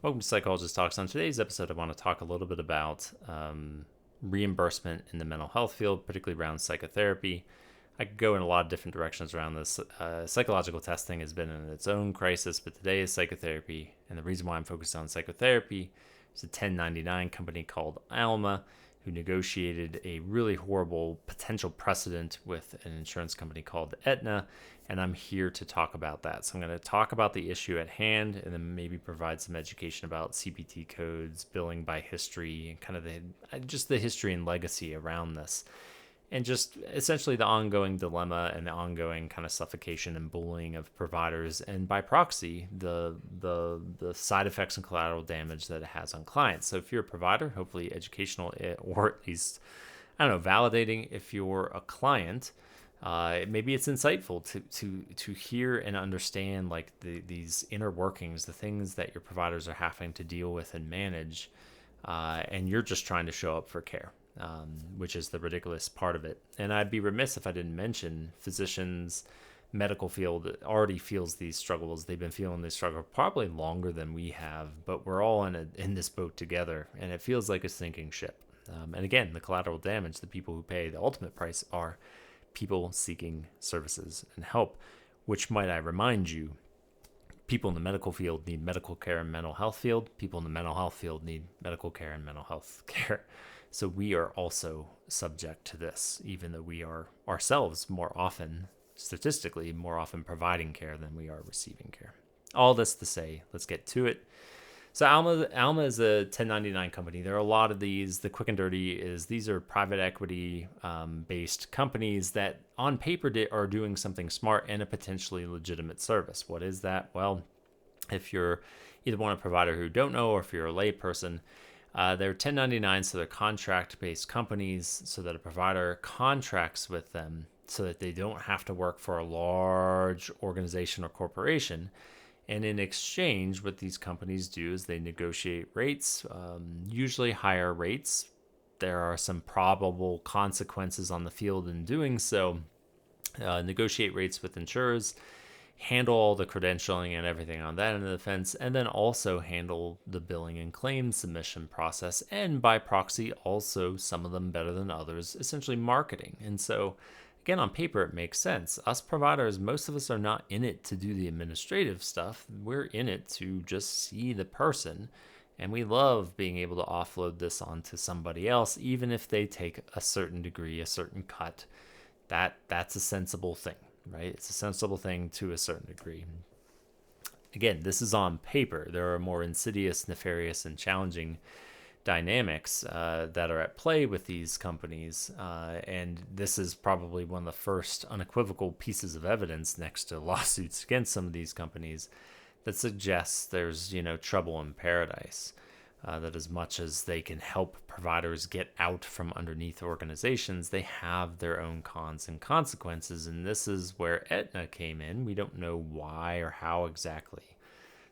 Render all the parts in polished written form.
Welcome to Psychologist Talks. On today's episode, I want to talk a little bit about reimbursement in the mental health field, particularly around psychotherapy. I could go in a lot of different directions around this. Psychological testing has been in its own crisis, but today is psychotherapy. And the reason why I'm focused on psychotherapy is a 1099 company called Alma, who negotiated a really horrible potential precedent with an insurance company called Aetna. And I'm here to talk about that. So I'm going to talk about the issue at hand and then maybe provide some education about CPT codes, billing by history, and kind of the history and legacy around this. And just essentially the ongoing dilemma and the ongoing kind of suffocation and bullying of providers, and by proxy, the side effects and collateral damage that it has on clients. So if you're a provider, hopefully educational, or at least, I don't know, validating. If you're a client, maybe it's insightful to hear and understand like these inner workings, the things that your providers are having to deal with and manage, and you're just trying to show up for care. Which is the ridiculous part of it. And I'd be remiss if I didn't mention physicians, medical field already feels these struggles. They've been feeling this struggle probably longer than we have, but we're all in this boat together, and it feels like a sinking ship. And again, the collateral damage, the people who pay the ultimate price are people seeking services and help, which, might I remind you, people in the medical field need medical care and mental health field. People in the mental health field need medical care and mental health care. So we are also subject to this, even though we are ourselves more often, statistically, more often providing care than we are receiving care. All this to say, let's get to it. So Alma is a 1099 company. There are a lot of these. The quick and dirty is these are private equity based companies that on paper are doing something smart and a potentially legitimate service. What is that? Well, if you're either one a provider who don't know, or if you're a lay person, they're 1099, so they're contract-based companies, so that a provider contracts with them so that they don't have to work for a large organization or corporation. And in exchange, what these companies do is they negotiate rates, usually higher rates. There are some probable consequences on the field in doing so. Negotiate rates with insurers, handle all the credentialing and everything on that end of the fence, and then also handle the billing and claims submission process, and by proxy, also some of them better than others, essentially marketing. And so, again, on paper, it makes sense. Us providers, most of us are not in it to do the administrative stuff. We're in it to just see the person, and we love being able to offload this onto somebody else, even if they take a certain degree, a certain cut. That's a sensible thing. Right? It's a sensible thing to a certain degree. Again, this is on paper. There are more insidious, nefarious, and challenging dynamics that are at play with these companies. And this is probably one of the first unequivocal pieces of evidence next to lawsuits against some of these companies that suggests there's, trouble in paradise. That as much as they can help providers get out from underneath organizations, they have their own cons and consequences. And this is where Aetna came in. We don't know why or how exactly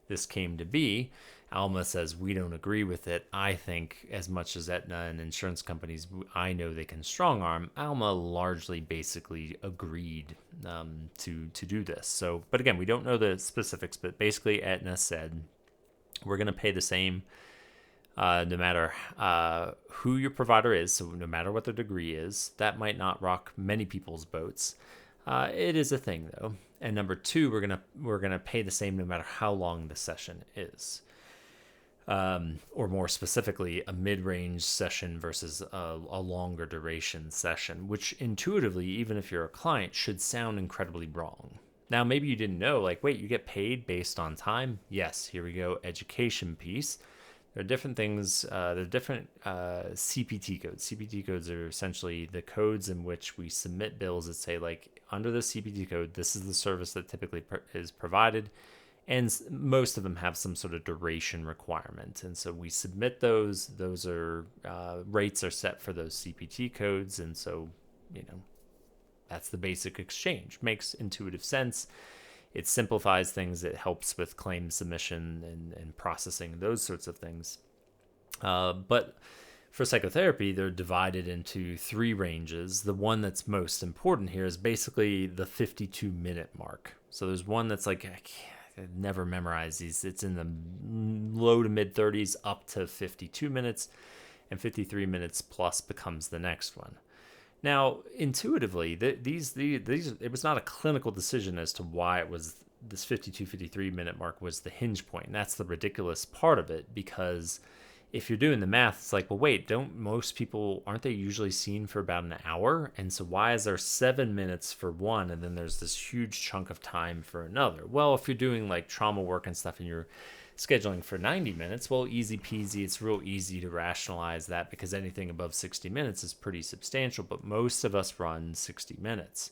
this came to be. Alma says we don't agree with it. I think as much as Aetna and insurance companies, I know they can strong arm, Alma largely basically agreed to do this. So, but again, we don't know the specifics, but basically Aetna said, we're going to pay the same no matter who your provider is, so no matter what their degree is. That might not rock many people's boats. It is a thing, though. And number two, we're gonna pay the same no matter how long the session is, or more specifically, a mid-range session versus a longer duration session, which intuitively, even if you're a client, should sound incredibly wrong. Now, maybe you didn't know, like, wait, you get paid based on time? Yes, here we go, education piece. There are different things, there are different CPT codes. CPT codes are essentially the codes in which we submit bills that say, like, under the CPT code, this is the service that typically is provided. And most of them have some sort of duration requirement. And so we submit those. Those are, rates are set for those CPT codes. And so, that's the basic exchange. Makes intuitive sense. It simplifies things. It helps with claim submission and processing, those sorts of things. But for psychotherapy, they're divided into three ranges. The one that's most important here is basically the 52-minute mark. So there's one that's like, I never memorize these. It's in the low to mid 30s up to 52 minutes, and 53 minutes plus becomes the next one. Now, intuitively, these it was not a clinical decision as to why it was this 52, 53 minute mark was the hinge point. And that's the ridiculous part of it, because if you're doing the math, it's like, well, wait, don't most people, aren't they usually seen for about an hour? And so why is there 7 minutes for one and then there's this huge chunk of time for another? Well, if you're doing like trauma work and stuff and you're scheduling for 90 minutes, well, easy peasy. It's real easy to rationalize that because anything above 60 minutes is pretty substantial, but most of us run 60 minutes.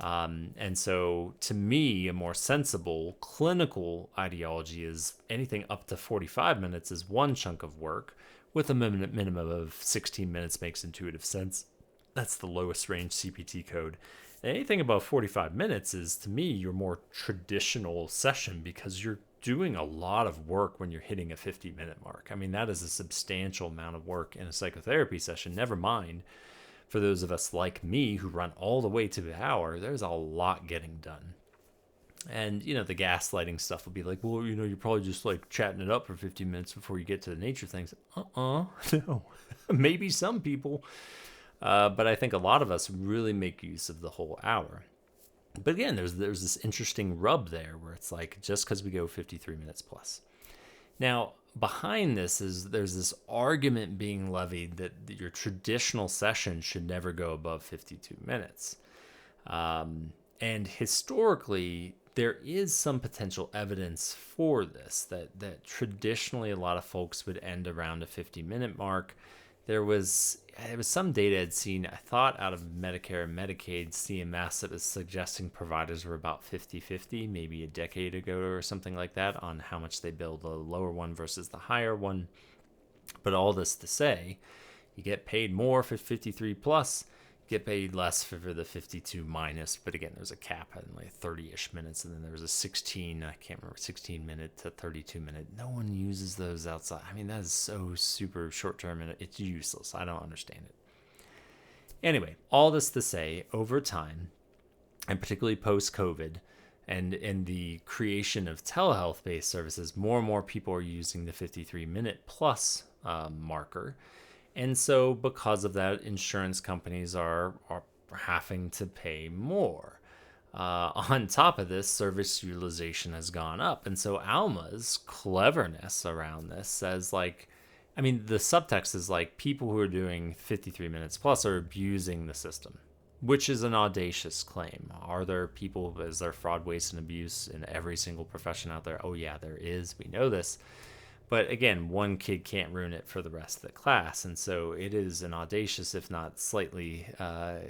And so to me, a more sensible clinical ideology is anything up to 45 minutes is one chunk of work with a minimum of 16 minutes makes intuitive sense. That's the lowest range CPT code. Anything above 45 minutes is, to me, your more traditional session because you're doing a lot of work when you're hitting a 50-minute mark. I mean, that is a substantial amount of work in a psychotherapy session. Never mind, for those of us like me who run all the way to the hour, there's a lot getting done. And, you know, the gaslighting stuff will be like, well, you know, you're probably just like chatting it up for 15 minutes before you get to the nature things. No. Maybe some people. But I think a lot of us really make use of the whole hour. But again, there's this interesting rub there where it's like, just because we go 53 minutes plus. Now, behind this is there's this argument being levied that your traditional session should never go above 52 minutes. And historically, there is some potential evidence for this, that traditionally a lot of folks would end around a 50-minute mark. There was some data I'd seen, I thought, out of Medicare and Medicaid CMS that was suggesting providers were about 50-50, maybe a decade ago or something like that, on how much they bill the lower one versus the higher one. But all this to say, you get paid more for 53 plus, get paid less for the 52 minus. But again, there's a cap at like 30-ish minutes, and then there was a 16 minute to 32 minute. No one uses those outside. I mean, that is so super short term, and it's useless. I don't understand it. Anyway, all this to say, over time, and particularly post-COVID, and the creation of telehealth-based services, more and more people are using the 53-minute plus marker. And so because of that, insurance companies are having to pay more. On top of this, service utilization has gone up. And so Alma's cleverness around this says, like, I mean, the subtext is like people who are doing 53 minutes plus are abusing the system, which is an audacious claim. Are there people, is there fraud, waste, and abuse in every single profession out there? Oh yeah, there is. We know this. But again, one kid can't ruin it for the rest of the class. And so it is an audacious, if not slightly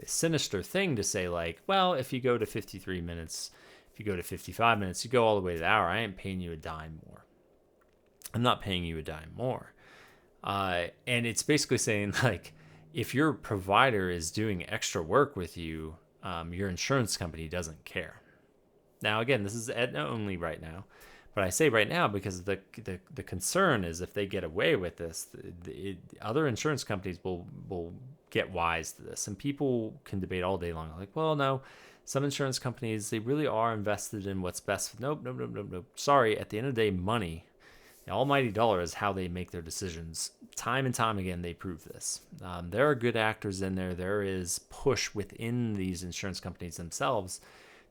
sinister thing to say, like, well, if you go to 53 minutes, if you go to 55 minutes, you go all the way to the hour, I ain't paying you a dime more. I'm not paying you a dime more. And it's basically saying, like, if your provider is doing extra work with you, your insurance company doesn't care. Now, again, this is Aetna only right now. But I say right now because the concern is if they get away with this, other insurance companies will get wise to this. And people can debate all day long. Like, well, no, some insurance companies, they really are invested in what's best. Nope. Sorry, at the end of the day, money, the almighty dollar is how they make their decisions. Time and time again, they prove this. There are good actors in there. There is push within these insurance companies themselves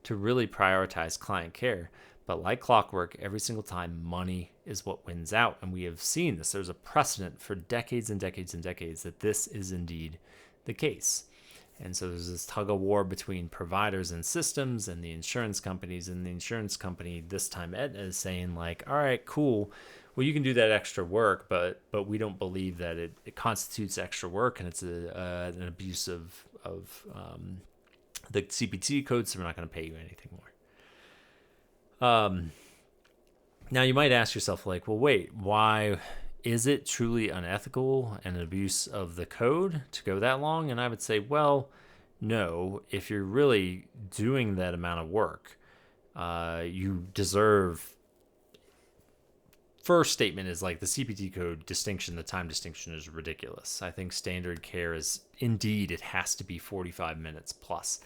to really prioritize client care. But like clockwork, every single time, money is what wins out. And we have seen this. There's a precedent for decades and decades and decades that this is indeed the case. And so there's this tug of war between providers and systems and the insurance companies. And the insurance company, this time Aetna, is saying, like, all right, cool. Well, you can do that extra work, but we don't believe that it constitutes extra work. And it's an abuse of the CPT code, so we're not going to pay you anything more. Now you might ask yourself, like, well, wait, why is it truly unethical and an abuse of the code to go that long? And I would say, well, no, if you're really doing that amount of work, you deserve. First statement is like the CPT code distinction, the time distinction is ridiculous. I think standard care is indeed, it has to be 45 minutes plus.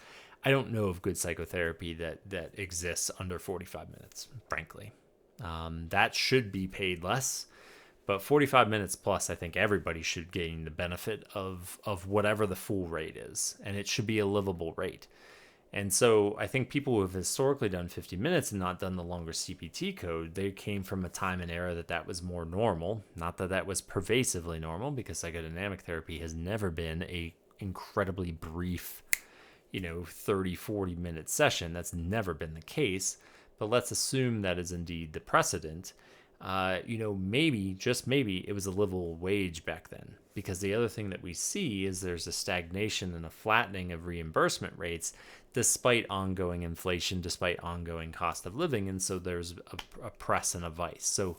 I don't know of good psychotherapy that exists under 45 minutes, frankly. That should be paid less. But 45 minutes plus, I think everybody should gain the benefit of whatever the full rate is. And it should be a livable rate. And so I think people who have historically done 50 minutes and not done the longer CPT code, they came from a time and era that was more normal. Not that that was pervasively normal, because psychodynamic therapy has never been a incredibly brief, 30, 40-minute session. That's never been the case. But let's assume that is indeed the precedent. Maybe, just maybe, it was a livable wage back then. Because the other thing that we see is there's a stagnation and a flattening of reimbursement rates despite ongoing inflation, despite ongoing cost of living. And so there's a press and a vice. So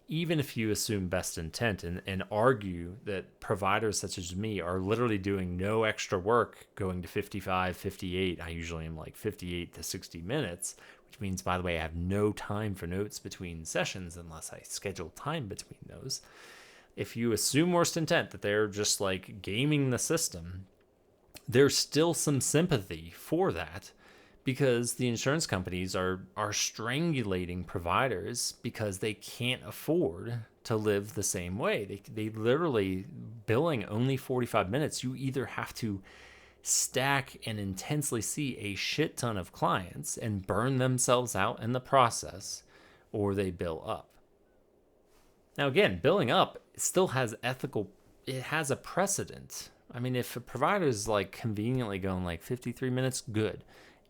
even if you assume best intent and argue that providers such as me are literally doing no extra work going to 55, 58, I usually am like 58 to 60 minutes, which means, by the way, I have no time for notes between sessions unless I schedule time between those. If you assume worst intent that they're just like gaming the system, there's still some sympathy for that, because the insurance companies are strangulating providers because they can't afford to live the same way. They literally, billing only 45 minutes, you either have to stack and intensely see a shit ton of clients and burn themselves out in the process, or they bill up. Now again, billing up still has it has a precedent. I mean, if a provider is like conveniently going like 53 minutes, good,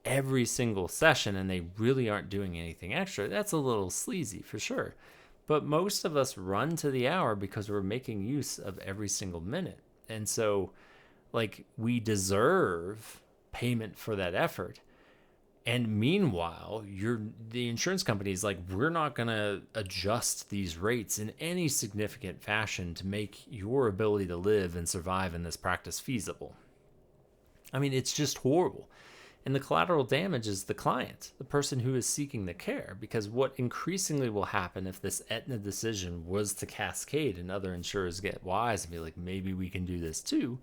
every single session, and they really aren't doing anything extra, that's a little sleazy for sure. But most of us run to the hour because we're making use of every single minute. And so, like, we deserve payment for that effort. And meanwhile, the insurance company is like, we're not going to adjust these rates in any significant fashion to make your ability to live and survive in this practice feasible. I mean, it's just horrible. And the collateral damage is the client, the person who is seeking the care, because what increasingly will happen if this Aetna decision was to cascade and other insurers get wise and be like, maybe we can do this too,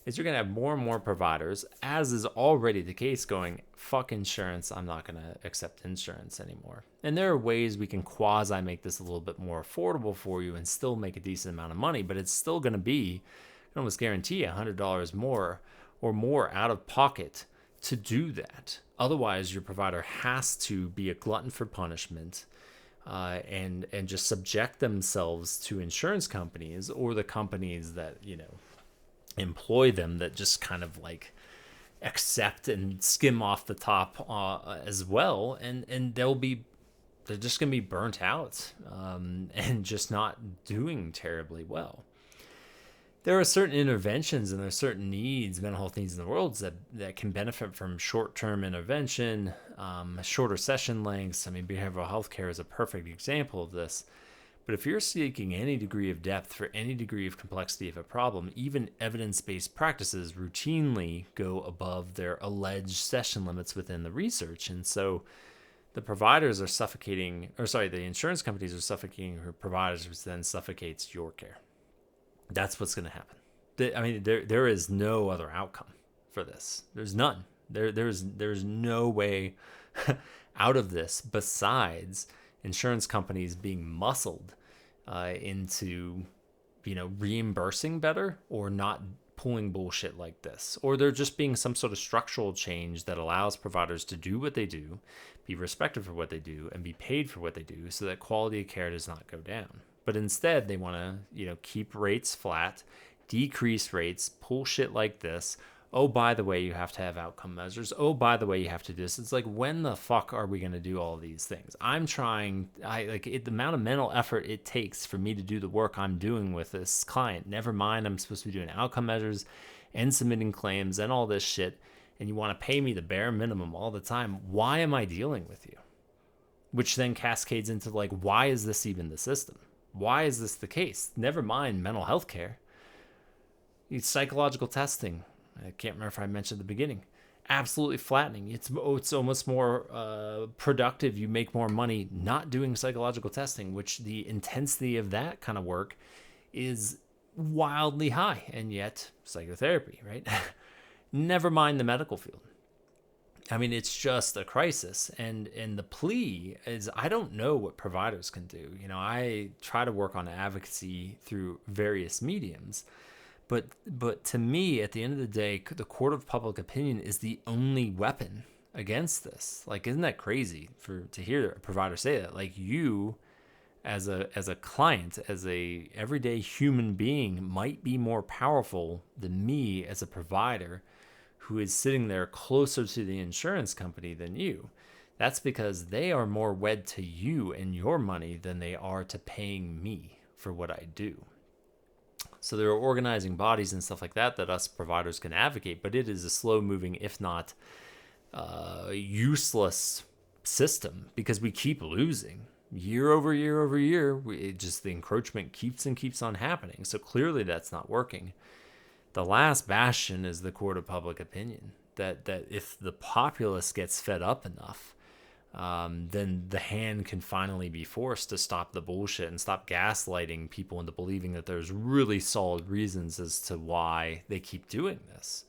is you're going to have more and more providers, as is already the case, going, fuck insurance, I'm not going to accept insurance anymore. And there are ways we can quasi make this a little bit more affordable for you and still make a decent amount of money, but it's still going to be, I can almost guarantee $100 more or more out of pocket to do that. Otherwise, your provider has to be a glutton for punishment and just subject themselves to insurance companies or the companies that, employ them, that just kind of like accept and skim off the top as well. And they're just going to be burnt out and just not doing terribly well. There are certain interventions and there's certain needs, mental health needs in the world that can benefit from short-term intervention, shorter session lengths. I mean, behavioral health care is a perfect example of this. But if you're seeking any degree of depth for any degree of complexity of a problem, even evidence-based practices routinely go above their alleged session limits within the research. And so the providers are suffocating, the insurance companies are suffocating her providers, which then suffocates your care. That's what's going to happen. I mean, there is no other outcome for this. There's none. There's no way out of this besides insurance companies being muscled into, reimbursing better or not pulling bullshit like this. Or there just being some sort of structural change that allows providers to do what they do, be respected for what they do, and be paid for what they do so that quality of care does not go down. But instead, they want to, keep rates flat, decrease rates, pull shit like this. Oh, by the way, you have to have outcome measures. Oh, by the way, you have to do this. It's like, when the fuck are we going to do all these things? The amount of mental effort it takes for me to do the work I'm doing with this client. Never mind, I'm supposed to be doing outcome measures and submitting claims and all this shit. And you want to pay me the bare minimum all the time. Why am I dealing with you? Which then cascades into like, why is this even the system? Why is this the case? Never mind mental health care. It's psychological testing. I can't remember if I mentioned at the beginning. Absolutely flattening. It's almost more productive. You make more money not doing psychological testing, which the intensity of that kind of work is wildly high. And yet, psychotherapy, right? Never mind the medical field. I mean, it's just a crisis. And the plea is, I don't know what providers can do. I try to work on advocacy through various mediums. But to me, at the end of the day, the court of public opinion is the only weapon against this. Like, isn't that crazy to hear a provider say that? Like, you as a client, as a everyday human being, might be more powerful than me as a provider who is sitting there closer to the insurance company than you. That's because they are more wed to you and your money than they are to paying me for what I do. So there are organizing bodies and stuff like that us providers can advocate, but it is a slow-moving, if not useless system, because we keep losing. Year over year over year, the encroachment keeps on happening. So clearly that's not working. The last bastion is the court of public opinion. That if the populace gets fed up enough, then the hand can finally be forced to stop the bullshit and stop gaslighting people into believing that there's really solid reasons as to why they keep doing this.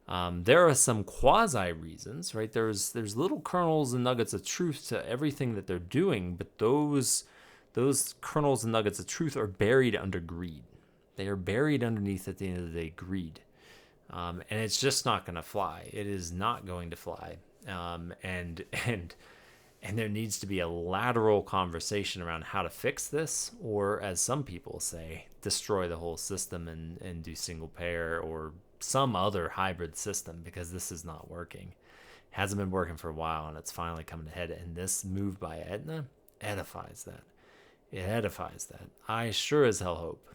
There are some quasi reasons, right? There's little kernels and nuggets of truth to everything that they're doing, but those kernels and nuggets of truth are buried under greed. They are buried underneath, at the end of the day, greed. And it's just not going to fly. It is not going to fly. And there needs to be a lateral conversation around how to fix this, or, as some people say, destroy the whole system and do single payer or some other hybrid system, because this is not working. It hasn't been working for a while, and it's finally coming to head. And this move by Aetna edifies that. It edifies that. I sure as hell hope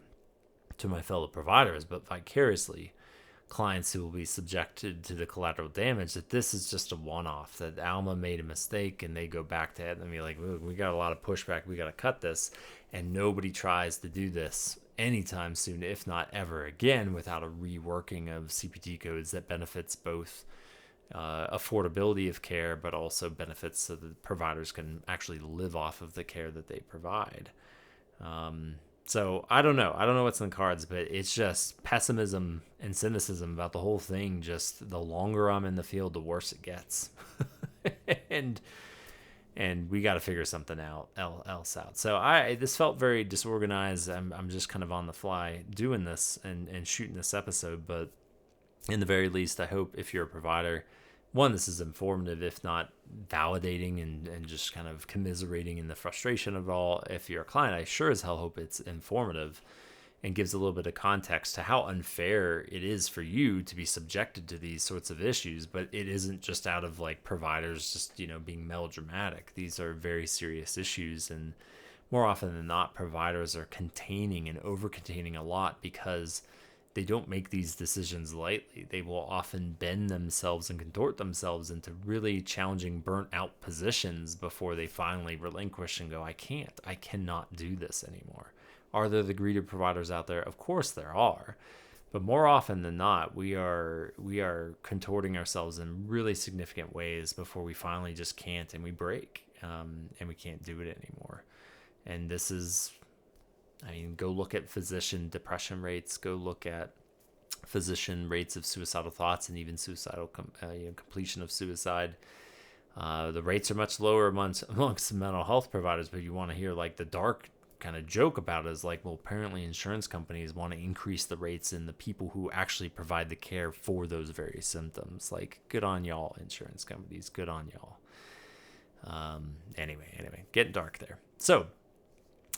to my fellow providers, but vicariously clients who will be subjected to the collateral damage, that this is just a one-off, that Alma made a mistake and they go back to it and be like, we got a lot of pushback, we got to cut this, and nobody tries to do this anytime soon, if not ever again, without a reworking of CPT codes that benefits both affordability of care, but also benefits so that providers can actually live off of the care that they provide. So I don't know what's in the cards, but it's just pessimism and cynicism about the whole thing. Just the longer I'm in the field, the worse it gets. and we got to figure something else out. So this felt very disorganized. I'm just kind of on the fly doing this and shooting this episode, but in the very least, I hope if you're a provider, one, this is informative, if not validating and just kind of commiserating in the frustration of it all. If you're a client, I sure as hell hope it's informative and gives a little bit of context to how unfair it is for you to be subjected to these sorts of issues. But it isn't just out of like providers just, being melodramatic. These are very serious issues, and more often than not, providers are containing and over-containing a lot because they don't make these decisions lightly. They will often bend themselves and contort themselves into really challenging, burnt-out positions before they finally relinquish and go, I cannot do this anymore. Are there the greedy providers out there? Of course there are. But more often than not, we are contorting ourselves in really significant ways before we finally just can't, and we break, and we can't do it anymore. And this is... go look at physician depression rates, go look at physician rates of suicidal thoughts and even suicidal completion of suicide. The rates are much lower amongst mental health providers, but you want to hear like the dark kind of joke about it is like, well, apparently insurance companies want to increase the rates in the people who actually provide the care for those very symptoms. Like, good on y'all, insurance companies, good on y'all. Anyway, getting dark there. So,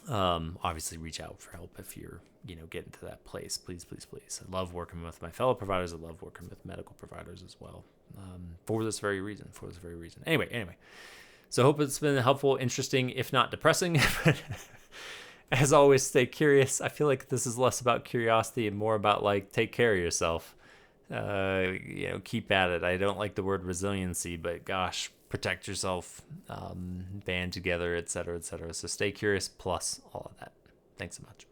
obviously reach out for help if you're, getting to that place. Please. I love working with my fellow providers. I love working with medical providers as well. For this very reason. Anyway. So I hope it's been helpful, interesting, if not depressing. As always, stay curious. I feel like this is less about curiosity and more about like, take care of yourself. Keep at it. I don't like the word resiliency, but gosh, protect yourself, band together, etc. So stay curious plus all of that. Thanks so much.